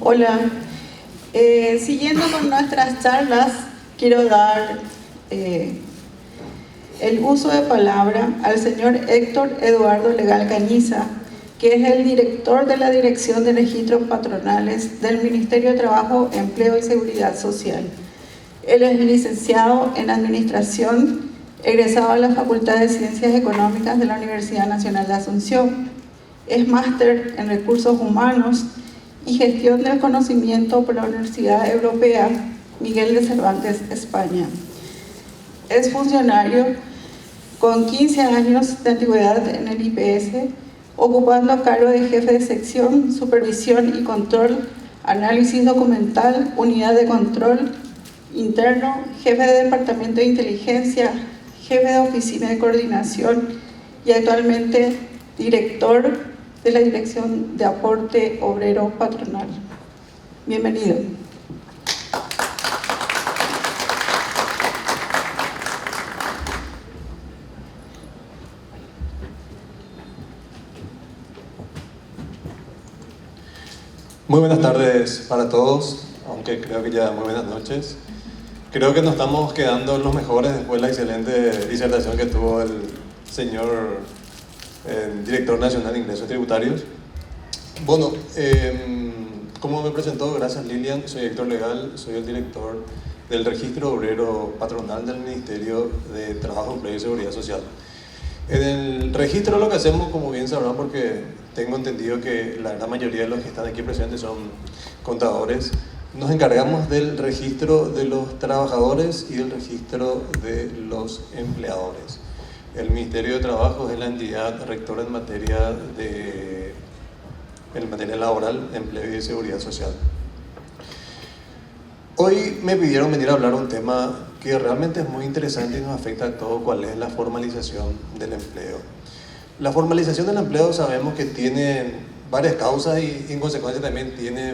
Hola, siguiendo con nuestras charlas, quiero dar el uso de palabra al señor Héctor Eduardo Legal Cañiza, que es el director de la Dirección de Registros Patronales del Ministerio de Trabajo, Empleo y Seguridad Social. Él es licenciado en Administración, egresado de la Facultad de Ciencias Económicas de la Universidad Nacional de Asunción. Es máster en Recursos Humanos y Gestión del Conocimiento por la Universidad Europea Miguel de Cervantes, España. Es funcionario con 15 años de antigüedad en el IPS, ocupando cargo de jefe de sección, supervisión y control, análisis documental, unidad de control interno, jefe de departamento de inteligencia, jefe de oficina de coordinación y actualmente director de la Dirección de Aporte Obrero Patronal. Bienvenido. Muy buenas tardes para todos, aunque creo que ya muy buenas noches. Creo que nos estamos quedando los mejores después de la excelente disertación que tuvo el señor Director Nacional de Ingresos Tributarios. Bueno, como me presentó, gracias Lilian, soy director legal, soy el director del Registro Obrero Patronal del Ministerio de Trabajo, Empleo y Seguridad Social. En el registro lo que hacemos, como bien sabrán, porque tengo entendido que la gran mayoría de los que están aquí presentes son contadores, nos encargamos del registro de los trabajadores y del registro de los empleadores. El Ministerio de Trabajo es la entidad rectora en materia laboral, empleo y seguridad social. Hoy me pidieron venir a hablar un tema que realmente es muy interesante y nos afecta a todos, cuál es la formalización del empleo. La formalización del empleo sabemos que tiene varias causas y en consecuencia también tiene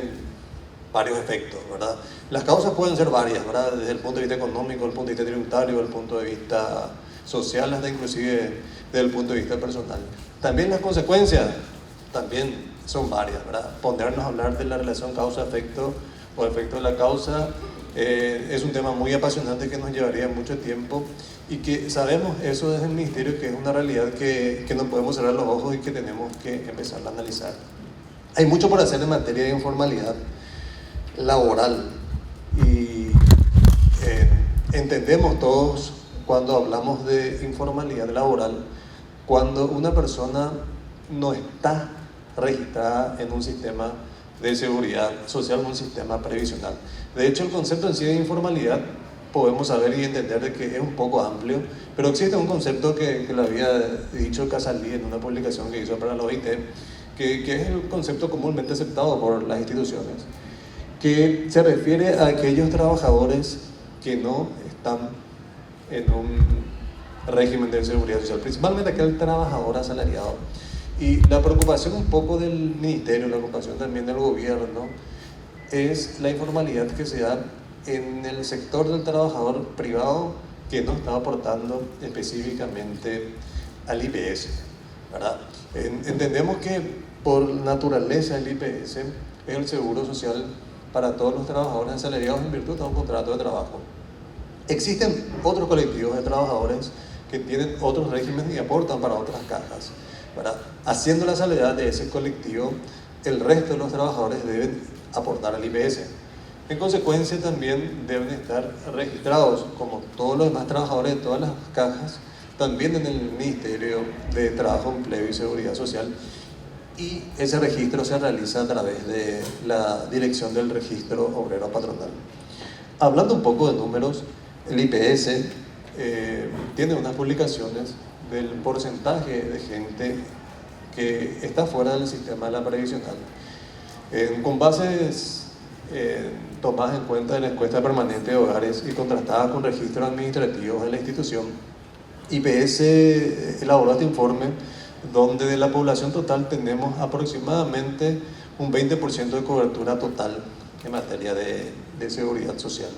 varios efectos, ¿verdad? Las causas pueden ser varias, ¿verdad? Desde el punto de vista económico, el punto de vista tributario, el punto de vista social, hasta inclusive desde el punto de vista personal. También las consecuencias también son varias, ¿verdad? Ponernos a hablar de la relación causa-efecto o efecto de la causa es un tema muy apasionante que nos llevaría mucho tiempo y que sabemos eso desde el Ministerio que es una realidad que no podemos cerrar los ojos y que tenemos que empezar a analizar. Hay mucho por hacer en materia de informalidad laboral y entendemos todos cuando hablamos de informalidad laboral cuando una persona no está registrada en un sistema de seguridad social, en un sistema previsional. De hecho, el concepto en sí de informalidad podemos saber y entender de que es un poco amplio, pero existe un concepto que lo había dicho Casalí en una publicación que hizo para la OIT, que es el concepto comúnmente aceptado por las instituciones, que se refiere a aquellos trabajadores que no están en un régimen de seguridad social, principalmente aquel trabajador asalariado. Y la preocupación un poco del Ministerio, la preocupación también del gobierno, es la informalidad que se da en el sector del trabajador privado que no está aportando específicamente al IPS, ¿verdad? Entendemos que por naturaleza el IPS es el seguro social para todos los trabajadores asalariados en virtud de un contrato de trabajo. Existen otros colectivos de trabajadores que tienen otros regímenes y aportan para otras cajas, ¿verdad? Haciendo la salvedad de ese colectivo, el resto de los trabajadores deben aportar al IPS. En consecuencia, también deben estar registrados, como todos los demás trabajadores de todas las cajas, también en el Ministerio de Trabajo, Empleo y Seguridad Social, y ese registro se realiza a través de la Dirección del Registro Obrero Patronal. Hablando un poco de números, el IPS tiene unas publicaciones del porcentaje de gente que está fuera del sistema de la previsional. Con bases tomadas en cuenta de la encuesta permanente de hogares y contrastadas con registros administrativos de la institución, IPS elaboró este informe donde de la población total tenemos aproximadamente un 20% de cobertura total en materia de seguridad social.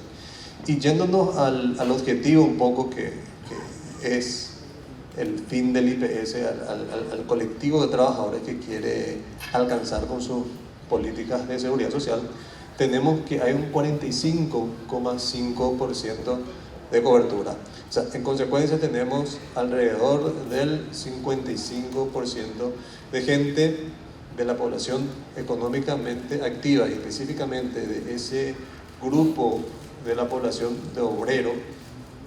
Y yéndonos al objetivo un poco que es el fin del IPS, al colectivo de trabajadores que quiere alcanzar con sus políticas de seguridad social, tenemos que hay un 45,5% de cobertura. O sea, en consecuencia tenemos alrededor del 55% de gente de la población económicamente activa y específicamente de ese grupo de la población de obrero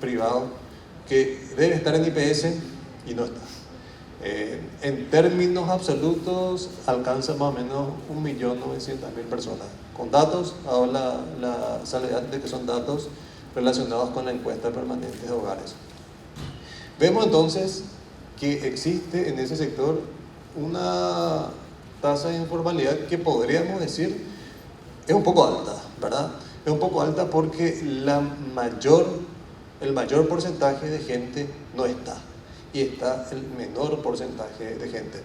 privado que debe estar en IPS y no está. En términos absolutos alcanza más o menos 1.900.000 personas. Con datos, hago la salvedad de que son datos relacionados con la encuesta permanente de hogares. Vemos entonces que existe en ese sector una tasa de informalidad que podríamos decir es un poco alta, ¿verdad? Es un poco alta porque el mayor porcentaje de gente no está y está el menor porcentaje de gente.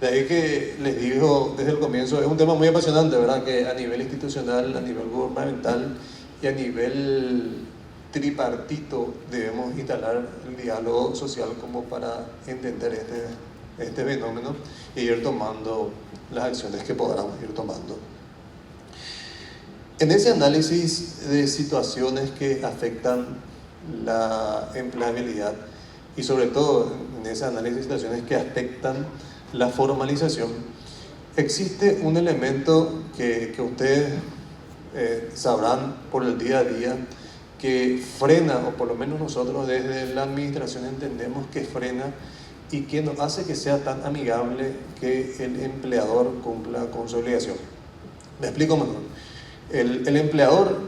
De ahí que les digo desde el comienzo, es un tema muy apasionante, ¿verdad? Que a nivel institucional, a nivel gubernamental y a nivel tripartito debemos instalar el diálogo social como para entender este fenómeno y ir tomando las acciones que podamos ir tomando. En ese análisis de situaciones que afectan la empleabilidad y sobre todo en ese análisis de situaciones que afectan la formalización, existe un elemento que ustedes sabrán por el día a día que frena, o por lo menos nosotros desde la administración entendemos que frena y que nos hace que sea tan amigable que el empleador cumpla con su obligación. Me explico mejor. El empleador,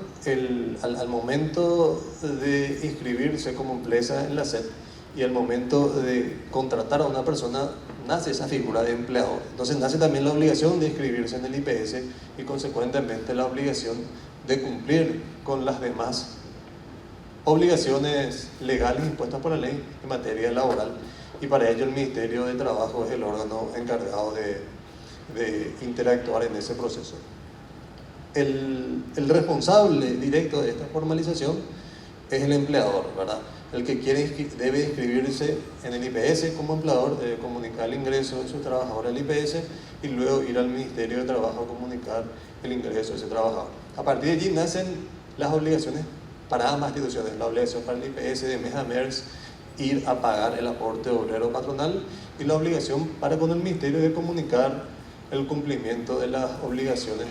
al momento de inscribirse como empresa en la SED y al momento de contratar a una persona, nace esa figura de empleador. Entonces nace también la obligación de inscribirse en el IPS y consecuentemente la obligación de cumplir con las demás obligaciones legales impuestas por la ley en materia laboral, y para ello el Ministerio de Trabajo es el órgano encargado de interactuar en ese proceso. El responsable directo de esta formalización es el empleador, ¿verdad? El que debe inscribirse en el IPS como empleador, debe comunicar el ingreso de su trabajador al IPS y luego ir al Ministerio de Trabajo a comunicar el ingreso de ese trabajador. A partir de allí nacen las obligaciones para ambas instituciones, la obligación para el IPS de mes a mes ir a pagar el aporte obrero patronal y la obligación para con el Ministerio de comunicar el cumplimiento de las obligaciones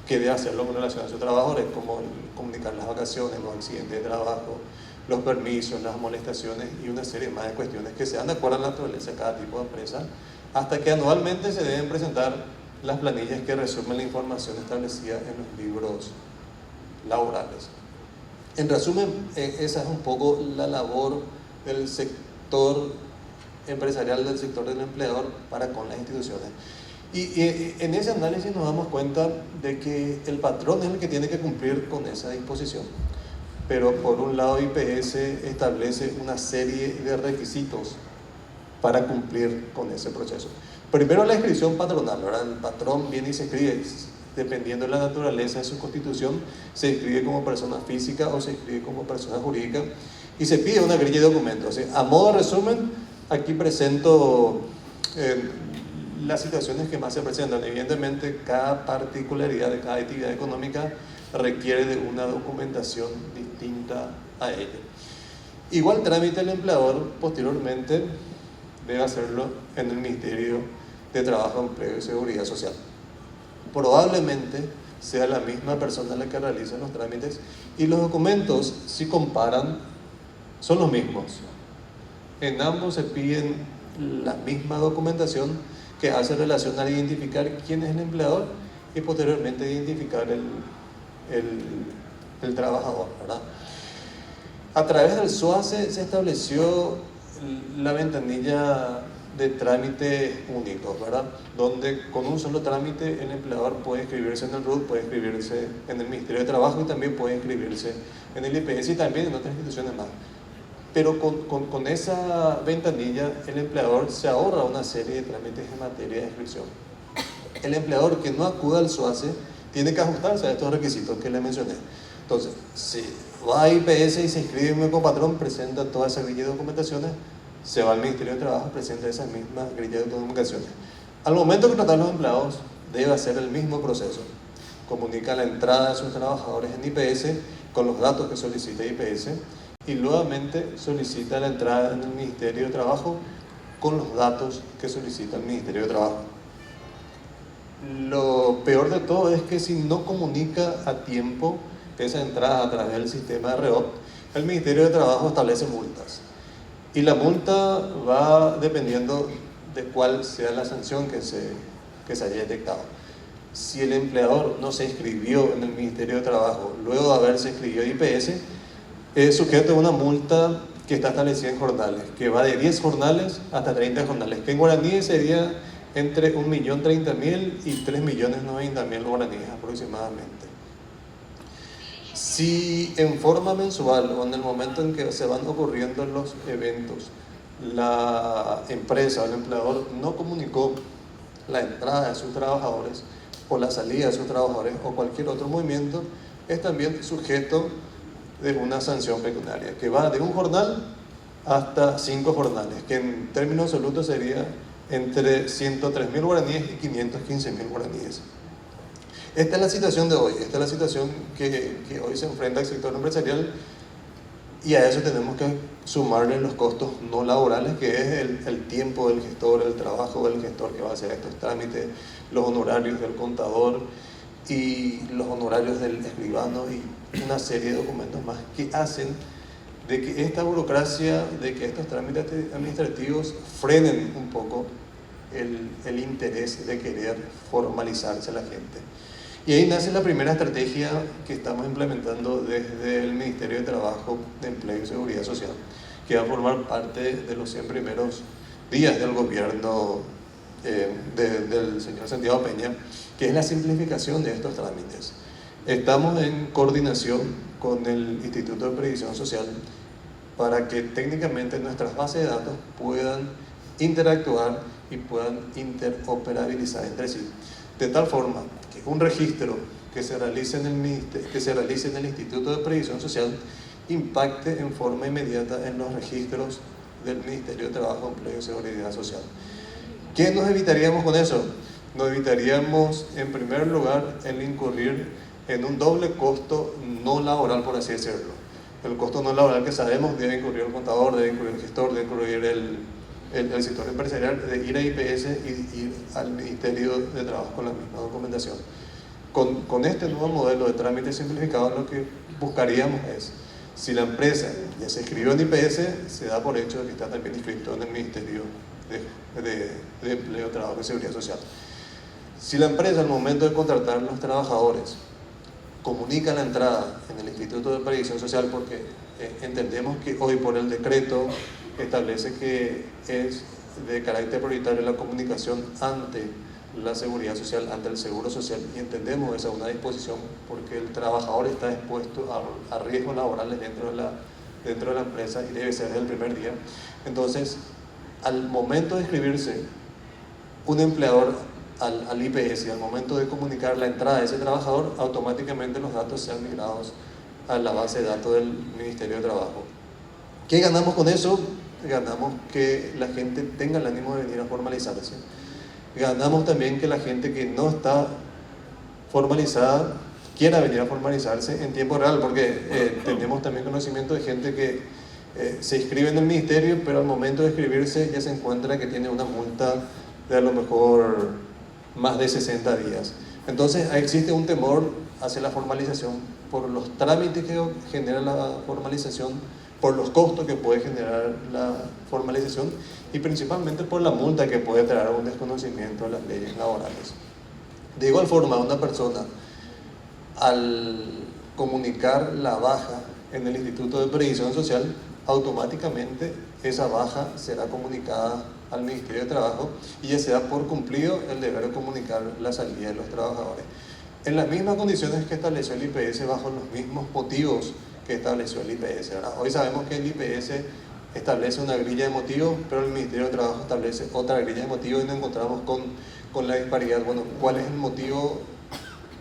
que debe hacerlo con relación a sus trabajadores, como comunicar las vacaciones, los accidentes de trabajo, los permisos, las molestaciones y una serie más de cuestiones que sean de acuerdo a la naturaleza de cada tipo de empresa, hasta que anualmente se deben presentar las planillas que resumen la información establecida en los libros laborales. En resumen, esa es un poco la labor del sector empresarial, del sector del empleador para con las instituciones. Y en ese análisis nos damos cuenta de que el patrón es el que tiene que cumplir con esa disposición. Pero por un lado IPS establece una serie de requisitos para cumplir con ese proceso. Primero la inscripción patronal, ¿verdad? El patrón viene y se inscribe, dependiendo de la naturaleza de su constitución, se inscribe como persona física o se inscribe como persona jurídica y se pide una grilla de documentos. A modo de resumen, aquí presento las situaciones que más se presentan. Evidentemente, cada particularidad de cada actividad económica requiere de una documentación distinta a ella. Igual trámite el empleador posteriormente debe hacerlo en el Ministerio de Trabajo, Empleo y Seguridad Social. Probablemente sea la misma persona la que realiza los trámites y los documentos, si comparan, son los mismos. En ambos se piden la misma documentación que hace relación a identificar quién es el empleador y posteriormente identificar el trabajador, ¿verdad? A través del SOACE se estableció la ventanilla de trámite único, ¿verdad? Donde con un solo trámite el empleador puede inscribirse en el RUT, puede inscribirse en el Ministerio de Trabajo y también puede inscribirse en el IPS y también en otras instituciones más. Pero con esa ventanilla el empleador se ahorra una serie de trámites en materia de inscripción. El empleador que no acuda al SOACE tiene que ajustarse a estos requisitos que le mencioné. Entonces, si va a IPS y se inscribe en un copatrón, presenta toda esa grilla de documentaciones, se va al Ministerio de Trabajo, presenta esa misma grilla de documentaciones. Al momento de contratar a los empleados, debe hacer el mismo proceso. Comunica la entrada de sus trabajadores en IPS con los datos que solicita IPS y nuevamente solicita la entrada en el Ministerio de Trabajo con los datos que solicita el Ministerio de Trabajo. Lo peor de todo es que si no comunica a tiempo esa entrada a través del sistema de REOP, el Ministerio de Trabajo establece multas. Y la multa va dependiendo de cuál sea la sanción que se haya detectado. Si el empleador no se inscribió en el Ministerio de Trabajo luego de haberse inscrito en IPS, es sujeto a una multa que está establecida en jornales, que va de 10 jornales hasta 30 jornales, que en guaraní sería entre 1.030.000 y 3.090.000 guaraníes aproximadamente. Si en forma mensual o en el momento en que se van ocurriendo los eventos, la empresa o el empleador no comunicó la entrada de sus trabajadores o la salida de sus trabajadores o cualquier otro movimiento, es también sujeto de una sanción pecuniaria que va de un jornal hasta 5 jornales, que en términos absolutos sería entre 103.000 guaraníes y 515.000 guaraníes. Esta es la situación de hoy, esta es la situación que hoy se enfrenta el sector empresarial, y a eso tenemos que sumarle los costos no laborales, que es el tiempo del gestor, el trabajo del gestor que va a hacer estos trámites, los honorarios del contador y los honorarios del escribano y una serie de documentos más que hacen de que esta burocracia, de que estos trámites administrativos frenen un poco el interés de querer formalizarse a la gente. Y ahí nace la primera estrategia que estamos implementando desde el Ministerio de Trabajo, de Empleo y Seguridad Social, que va a formar parte de los 100 primeros días del gobierno del señor Santiago Peña, que es la simplificación de estos trámites. Estamos en coordinación con el Instituto de Previsión Social para que técnicamente nuestras bases de datos puedan interactuar y puedan interoperabilizar entre sí, de tal forma que un registro que se realice en el Instituto de Previsión Social impacte en forma inmediata en los registros del Ministerio de Trabajo, Empleo y Seguridad Social. ¿Qué nos evitaríamos con eso? Nos evitaríamos, en primer lugar, el incurrir en un doble costo no laboral, por así decirlo. El costo no laboral que sabemos debe incurrir el contador, debe incurrir el gestor, debe incurrir el sector empresarial, de ir a IPS y ir al Ministerio de Trabajo con la misma documentación. Con este nuevo modelo de trámite simplificado, lo que buscaríamos es, si la empresa ya se inscribió en IPS, se da por hecho de que está también inscrito en el Ministerio de Empleo, Trabajo y Seguridad Social. Si la empresa al momento de contratar a los trabajadores comunica la entrada en el Instituto de Previsión Social, porque entendemos que hoy por el decreto establece que es de carácter prioritario la comunicación ante la seguridad social, ante el seguro social, y entendemos esa una disposición porque el trabajador está expuesto a riesgos laborales dentro de la empresa y debe ser desde el primer día. Entonces, al momento de inscribirse un empleador al IPS y al momento de comunicar la entrada de ese trabajador, automáticamente los datos sean migrados a la base de datos del Ministerio de Trabajo. ¿Qué ganamos con eso? Ganamos que la gente tenga el ánimo de venir a formalizarse. Ganamos también que la gente que no está formalizada quiera venir a formalizarse en tiempo real, porque tenemos también conocimiento de gente que se inscribe en el ministerio, pero al momento de inscribirse ya se encuentra que tiene una multa de a lo mejor más de 60 días. Entonces existe un temor hacia la formalización por los trámites que genera la formalización, por los costos que puede generar la formalización y principalmente por la multa que puede traer un desconocimiento de las leyes laborales. De igual forma, una persona al comunicar la baja en el Instituto de Previsión Social, automáticamente esa baja será comunicada al Ministerio de Trabajo y ya se da por cumplido el deber de comunicar la salida de los trabajadores. En las mismas condiciones que estableció el IPS, bajo los mismos motivos que estableció el IPS, ¿verdad? Hoy sabemos que el IPS establece una grilla de motivos, pero el Ministerio de Trabajo establece otra grilla de motivos y nos encontramos con la disparidad. Bueno, ¿cuál es el motivo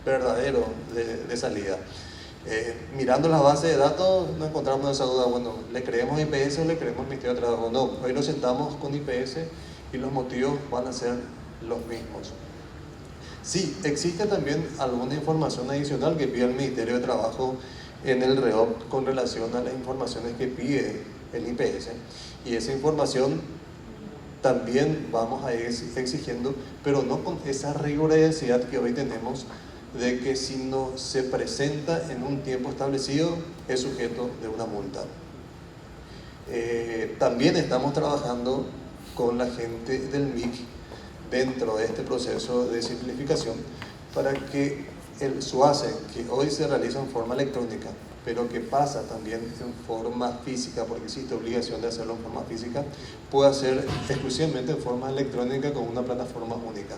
verdadero de salida? Mirando las bases de datos nos encontramos esa duda, bueno, ¿le creemos a IPS o le creemos al Ministerio de Trabajo? No, hoy nos sentamos con IPS y los motivos van a ser los mismos. Sí, existe también alguna información adicional que pide el Ministerio de Trabajo en el REOP con relación a las informaciones que pide el IPS, y esa información también vamos a ir exigiendo, pero no con esa rigurosidad que hoy tenemos, de que si no se presenta en un tiempo establecido es sujeto de una multa. También estamos trabajando con la gente del MIC dentro de este proceso de simplificación para que el SUACE, que hoy se realiza en forma electrónica, pero que pasa también en forma física, porque existe obligación de hacerlo en forma física, pueda ser exclusivamente en forma electrónica con una plataforma única.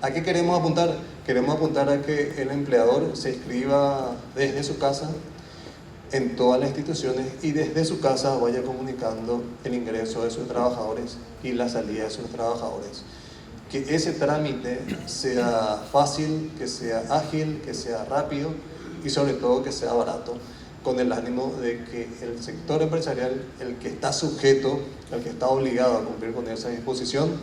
¿A qué queremos apuntar? Queremos apuntar a que el empleador se inscriba desde su casa en todas las instituciones y desde su casa vaya comunicando el ingreso de sus trabajadores y la salida de sus trabajadores. Que ese trámite sea fácil, que sea ágil, que sea rápido y sobre todo que sea barato, con el ánimo de que el sector empresarial, el que está sujeto, el que está obligado a cumplir con esa disposición,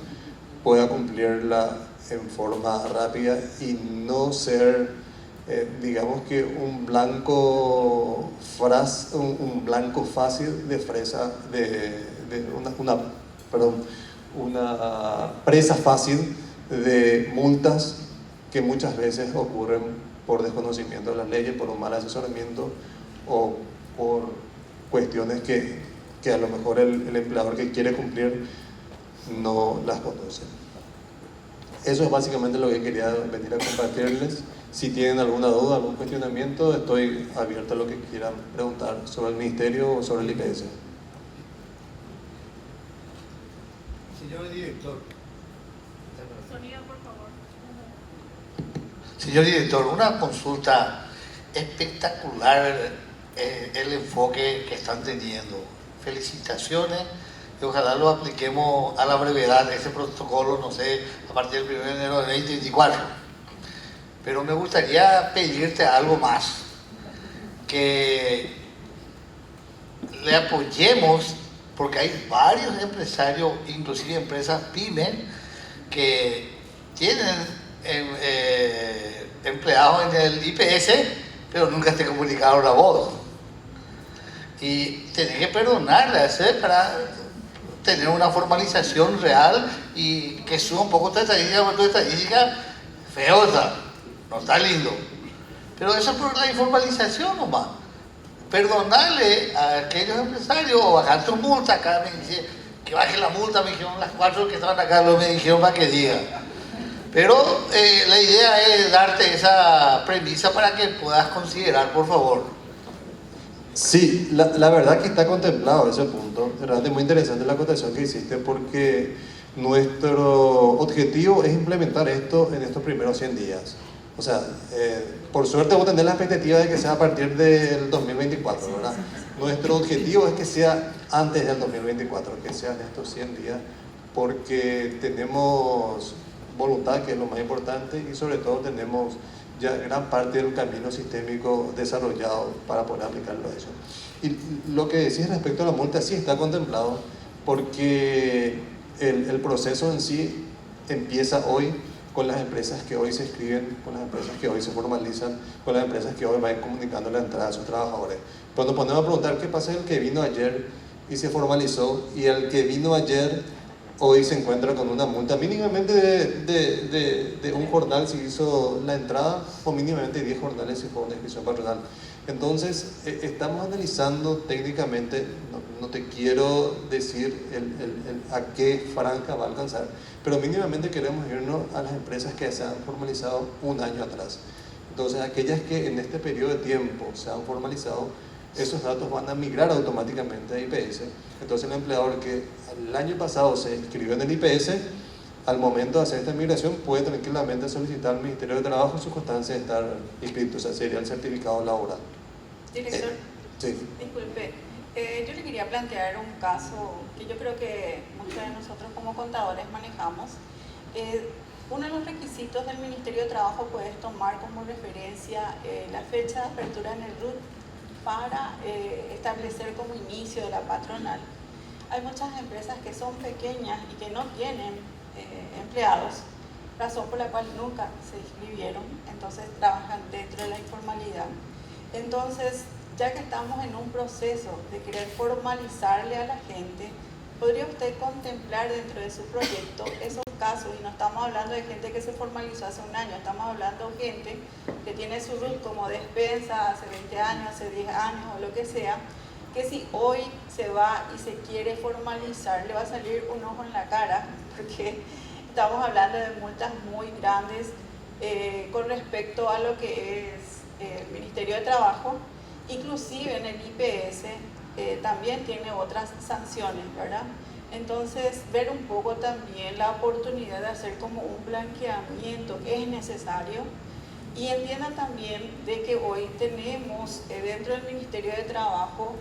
pueda cumplirla en forma rápida y no ser, digamos que un blanco fácil de fresa, una presa fácil de multas que muchas veces ocurren por desconocimiento de las leyes, por un mal asesoramiento o por cuestiones que a lo mejor el empleador que quiere cumplir no las conoce. Eso es básicamente lo que quería venir a compartirles. Si tienen alguna duda, algún cuestionamiento, estoy abierto a lo que quieran preguntar sobre el Ministerio o sobre el IPS. Señor director. Sonido, por favor. Señor director, una consulta espectacular, el enfoque que están teniendo. Felicitaciones y ojalá lo apliquemos a la brevedad, ese protocolo, no sé, a partir del 1 de enero de 2024. Pero me gustaría pedirte algo más, que le apoyemos, porque hay varios empresarios, inclusive empresas pymes, que tienen empleados en el IPS, pero nunca te comunicaron a vos. Y tenés que perdonarle a ese para tener una formalización real y que suba un poco tu estadística, porque tu estadística feosa, no está lindo. Pero eso es por la informalización nomás. Perdonarle a aquellos empresarios o bajar tu multa. Acá me dice que baje la multa, me dijeron las 4 que estaban acá, me dijeron para que diga. Pero la idea es darte esa premisa para que puedas considerar, por favor. Sí, la verdad que está contemplado ese punto. Realmente muy interesante la acotación que hiciste, porque nuestro objetivo es implementar esto en estos primeros 100 días. O sea, por suerte vos tenés la expectativa de que sea a partir del 2024, ¿verdad? Nuestro objetivo es que sea antes del 2024, que sean estos 100 días, porque tenemos voluntad, que es lo más importante, y sobre todo tenemos ya gran parte del camino sistémico desarrollado para poder aplicarlo a eso. Y lo que decís respecto a la multa sí está contemplado, porque el proceso en sí empieza hoy con las empresas que hoy se inscriben, con las empresas que hoy se formalizan, con las empresas que hoy van comunicando la entrada de sus trabajadores. Cuando nos ponemos a preguntar qué pasa el que vino ayer y se formalizó, y el que vino ayer hoy se encuentra con una multa mínimamente de un jornal si hizo la entrada, o mínimamente 10 jornales si fue una inscripción patronal. Entonces, estamos analizando técnicamente, no te quiero decir a qué franja va a alcanzar, pero mínimamente queremos irnos a las empresas que se han formalizado un año atrás. Entonces, aquellas que en este periodo de tiempo se han formalizado, esos datos van a migrar automáticamente a IPS. Entonces, el empleador que el año pasado se inscribió en el IPS, al momento de hacer esta migración puede tranquilamente solicitar al Ministerio de Trabajo su constancia de estar inscrito, o sea, sería el certificado laboral. Director, sí. disculpe, yo le quería plantear un caso que yo creo que muchos de nosotros como contadores manejamos. Uno de los requisitos del Ministerio de Trabajo puedes tomar como referencia la fecha de apertura en el RUT para establecer como inicio de la patronal. Hay muchas empresas que son pequeñas y que no tienen empleados razón por la cual nunca se inscribieron, entonces trabajan dentro de la informalidad. Entonces, ya que estamos en un proceso de querer formalizarle a la gente, ¿podría usted contemplar dentro de su proyecto esos casos? Y no estamos hablando de gente que se formalizó hace un año, estamos hablando de gente que tiene su RUT como despensa hace 20 años, hace 10 años o lo que sea, que si hoy se va y se quiere formalizar, le va a salir un ojo en la cara, porque estamos hablando de multas muy grandes con respecto a lo que es el Ministerio de Trabajo. Inclusive en el IPS también tiene otras sanciones, ¿verdad? Entonces, ver un poco también la oportunidad de hacer como un blanqueamiento que es necesario. Y entiendan también de que hoy tenemos dentro del Ministerio de Trabajo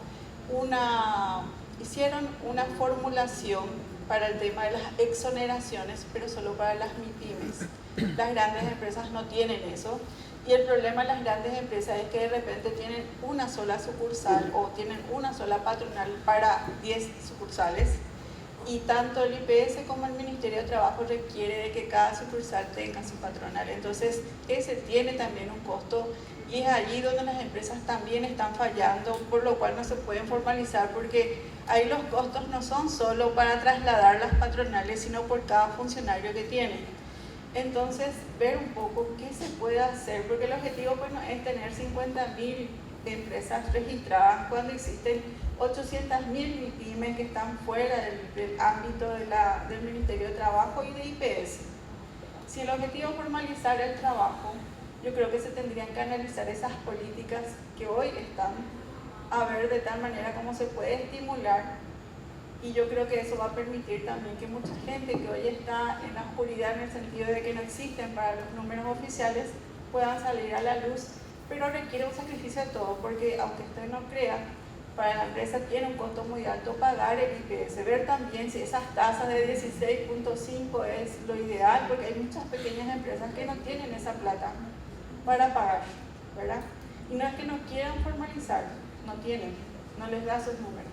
hicieron una formulación para el tema de las exoneraciones, pero solo para las MIPYMES. Las grandes empresas no tienen eso. Y el problema de las grandes empresas es que de repente tienen una sola sucursal o tienen una sola patronal para 10 sucursales. Y tanto el IPS como el Ministerio de Trabajo requiere de que cada sucursal tenga su patronal. Entonces, ese tiene también un costo y es allí donde las empresas también están fallando, por lo cual no se pueden formalizar, porque ahí los costos no son solo para trasladar las patronales, sino por cada funcionario que tienen. Entonces, ver un poco qué se puede hacer, porque el objetivo pues, no es tener 50.000 empresas registradas cuando existen 800.000 MIPYMES que están fuera del ámbito del Ministerio de Trabajo y de IPS. Si el objetivo es formalizar el trabajo, yo creo que se tendrían que analizar esas políticas que hoy están, a ver de tal manera cómo se puede estimular. Y yo creo que eso va a permitir también que mucha gente que hoy está en la oscuridad en el sentido de que no existen para los números oficiales puedan salir a la luz, pero requiere un sacrificio de todo, porque aunque usted no crea, para la empresa tiene un costo muy alto pagar el IPS. Ver también si esas tasas de 16.5 es lo ideal, porque hay muchas pequeñas empresas que no tienen esa plata para pagar, ¿verdad? Y no es que no quieran formalizar, no tienen, no les da sus números.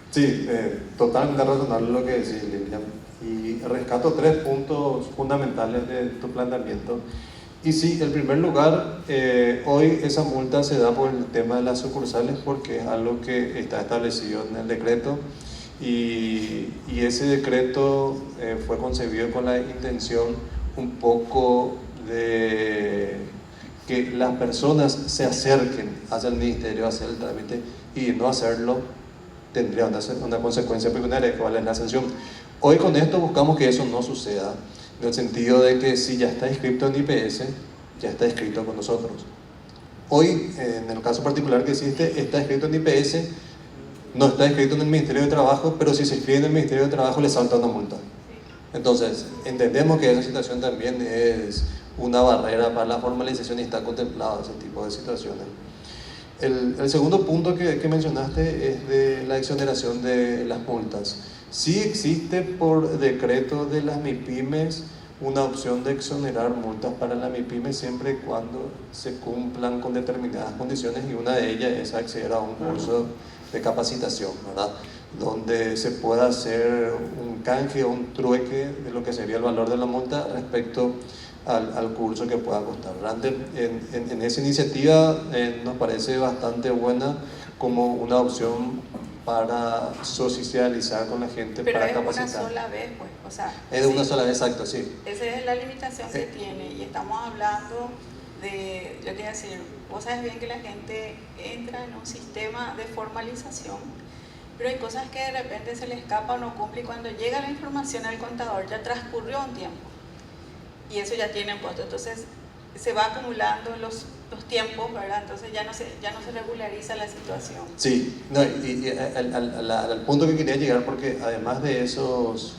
Sí, totalmente razonable lo que decís, Lilian. Y rescato 3 puntos fundamentales de tu planteamiento. Y sí, en primer lugar, hoy esa multa se da por el tema de las sucursales porque es algo que está establecido en el decreto y ese decreto fue concebido con la intención un poco de que las personas se acerquen hacia el ministerio, hacia el trámite, y no hacerlo tendría una consecuencia pecuniaria, que vale la sanción. Hoy con esto buscamos que eso no suceda, en el sentido de que si ya está inscrito en IPS, ya está inscrito con nosotros. Hoy, en el caso particular que existe, está inscrito en IPS, no está inscrito en el Ministerio de Trabajo, pero si se inscribe en el Ministerio de Trabajo le salta una multa. Entonces, entendemos que esa situación también es una barrera para la formalización y está contemplado ese tipo de situaciones. El segundo punto que mencionaste es de la exoneración de las multas. Sí existe por decreto de las MIPYMES una opción de exonerar multas para la MIPYME siempre y cuando se cumplan con determinadas condiciones, y una de ellas es acceder a un curso de capacitación, ¿verdad? Donde se pueda hacer un canje o un trueque de lo que sería el valor de la multa respecto al curso que pueda costar. En esa iniciativa nos parece bastante buena como una opción para socializar con la gente, pero para es capacitar. una sola vez, pues, o sea, Es de una sola vez, exacto, sí. Esa es la limitación que tiene, y estamos hablando de, yo quería decir, vos sabes bien que la gente entra en un sistema de formalización, pero hay cosas que de repente se le escapa o no cumple, y cuando llega la información al contador ya transcurrió un tiempo, y eso ya tiene un costo. Entonces se va acumulando los tiempos, ¿verdad? Entonces ya no se regulariza la situación. Sí, no, al punto que quería llegar, porque además de esos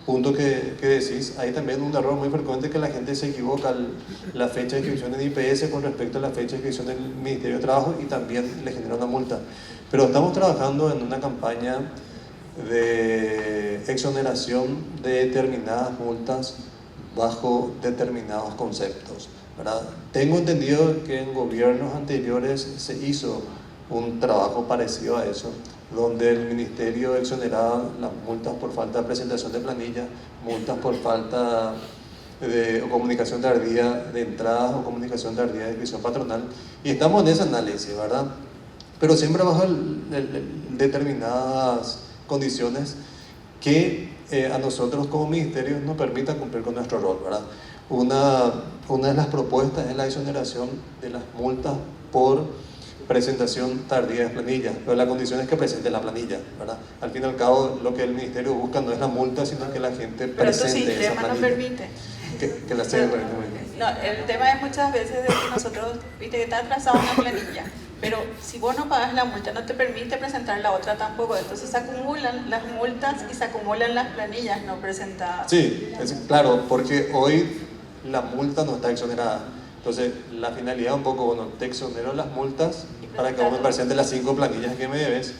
puntos que decís, hay también un error muy frecuente que la gente se equivoca la fecha de inscripción en IPS con respecto a la fecha de inscripción del Ministerio de Trabajo, y también le genera una multa. Pero estamos trabajando en una campaña de exoneración de determinadas multas bajo determinados conceptos, ¿verdad? Tengo entendido que en gobiernos anteriores se hizo un trabajo parecido a eso, donde el ministerio exoneraba las multas por falta de presentación de planilla, multas por falta o comunicación tardía de entrada o comunicación tardía de inscripción patronal, y estamos en ese análisis, ¿verdad? Pero siempre bajo determinadas condiciones que a nosotros como ministerio nos permitan cumplir con nuestro rol, ¿verdad? Una de las propuestas es la exoneración de las multas por presentación tardía de planilla, pero la condición es que presente la planilla, ¿verdad? Al fin y al cabo, lo que el ministerio busca no es la multa, sino que la gente Pero tu presente esa sistema no planilla. permite. Que la serie permite. No, el tema es muchas veces de que nosotros, viste, que está atrasado una planilla, pero si vos no pagas la multa, no te permite presentar la otra tampoco. Entonces se acumulan las multas y se acumulan las planillas no presentadas. Sí, claro, porque hoy la multa no está exonerada. Entonces, la finalidad un poco, bueno, te exonero las multas para que vos me presentes las 5 planillas que me debes.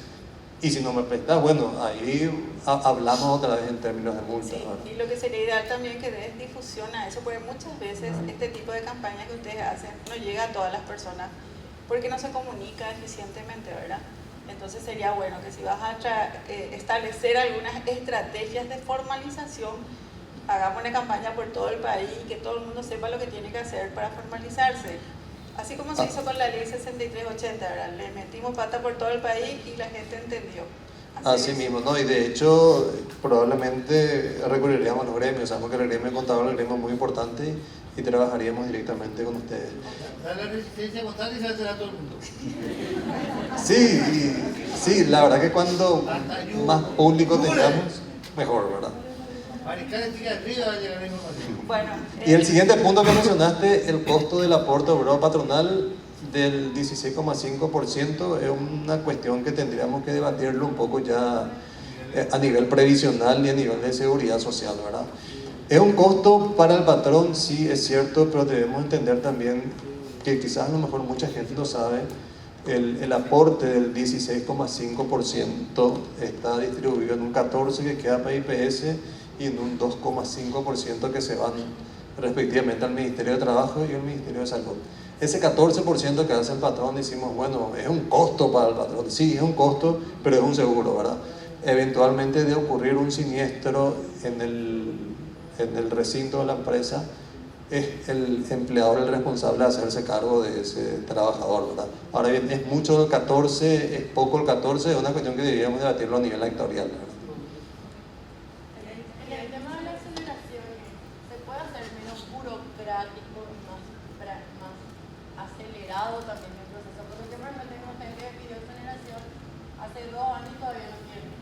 Y si no me prestas, bueno, ahí hablamos otra vez en términos de multa. Sí, ¿no? y lo que sería ideal también que des difusión a eso, porque muchas veces este tipo de campañas que ustedes hacen no llega a todas las personas, porque no se comunica eficientemente, ¿verdad? Entonces sería bueno que si vas a establecer algunas estrategias de formalización, hagamos una campaña por todo el país y que todo el mundo sepa lo que tiene que hacer para formalizarse. Así como se hizo con la ley 6380, ¿verdad? Le metimos pata por todo el país y la gente entendió. Así mismo, ¿no? Y de hecho, probablemente recurriríamos a los gremios, sabemos que el gremio de contadores es un gremio muy importante y trabajaríamos directamente con ustedes. Da la resistencia contable y se hace a todo el mundo. Sí, la verdad que cuando más público tengamos, mejor, ¿verdad? Mariscal de arriba va a llegar la información. Bueno, Y el siguiente punto que mencionaste, el costo del aporte obrero patronal del 16,5%, es una cuestión que tendríamos que debatirlo un poco ya a nivel previsional y a nivel de seguridad social, ¿verdad? Es un costo para el patrón, sí, es cierto, pero debemos entender también que quizás a lo mejor mucha gente no sabe, el aporte del 16,5% está distribuido en un 14% que queda para IPS y en un 2,5% que se van respectivamente al Ministerio de Trabajo y al Ministerio de Salud. Ese 14% que hace el patrón, decimos, bueno, es un costo para el patrón. Sí, es un costo, pero es un seguro, ¿verdad? Eventualmente de ocurrir un siniestro en el recinto de la empresa, es el empleador el responsable de hacerse cargo de ese trabajador, ¿verdad? Ahora bien, es mucho el 14, es poco el 14, es una cuestión que deberíamos debatirlo a nivel actorial, ¿verdad? En el tema de la aceleración, ¿se puede hacer menos burocrático y más acelerado también el proceso? Porque siempre tengo gente que pidió aceleración hace 2 años y todavía no tiene.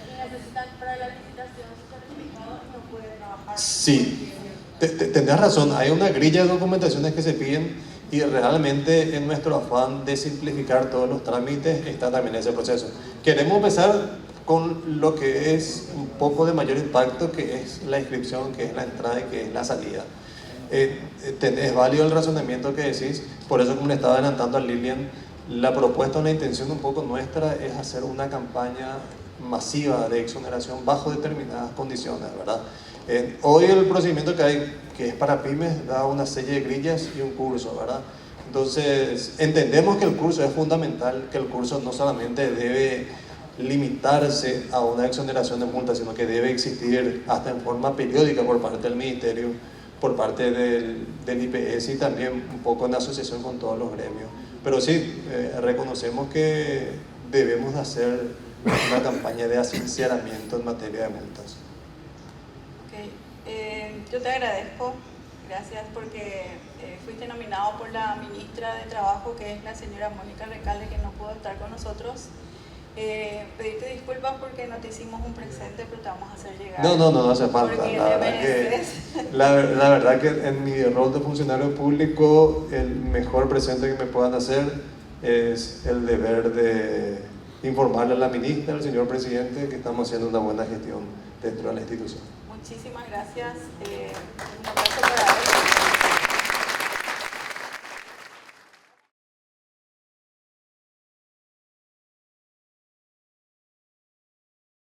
Y necesitan para la licitación su certificado y no pueden trabajar. Sí, tenés razón, hay una grilla de documentaciones que se piden y realmente en nuestro afán de simplificar todos los trámites está también ese proceso. Queremos empezar con lo que es un poco de mayor impacto, que es la inscripción, que es la entrada y que es la salida. Es válido el razonamiento que decís, por eso como le estaba adelantando a Lilian, la propuesta o la intención un poco nuestra es hacer una campaña masiva de exoneración bajo determinadas condiciones, ¿verdad? Hoy el procedimiento que hay, que es para pymes, da una serie de grillas y un curso, ¿verdad? Entonces, entendemos que el curso es fundamental, que el curso no solamente debe limitarse a una exoneración de multas, sino que debe existir hasta en forma periódica por parte del Ministerio, por parte del IPS y también un poco en asociación con todos los gremios. Pero sí, reconocemos que debemos hacer una campaña de asincieramiento en materia de multas. Yo te agradezco, gracias porque fuiste nominado por la ministra de Trabajo, que es la señora Mónica Recalde, que no pudo estar con nosotros. Pedirte disculpas porque no te hicimos un presente, pero te vamos a hacer llegar. No hace falta. La verdad que en mi rol de funcionario público, el mejor presente que me puedan hacer es el deber de informarle a la ministra, al señor presidente, que estamos haciendo una buena gestión dentro de la institución. Muchísimas gracias. Un abrazo para él.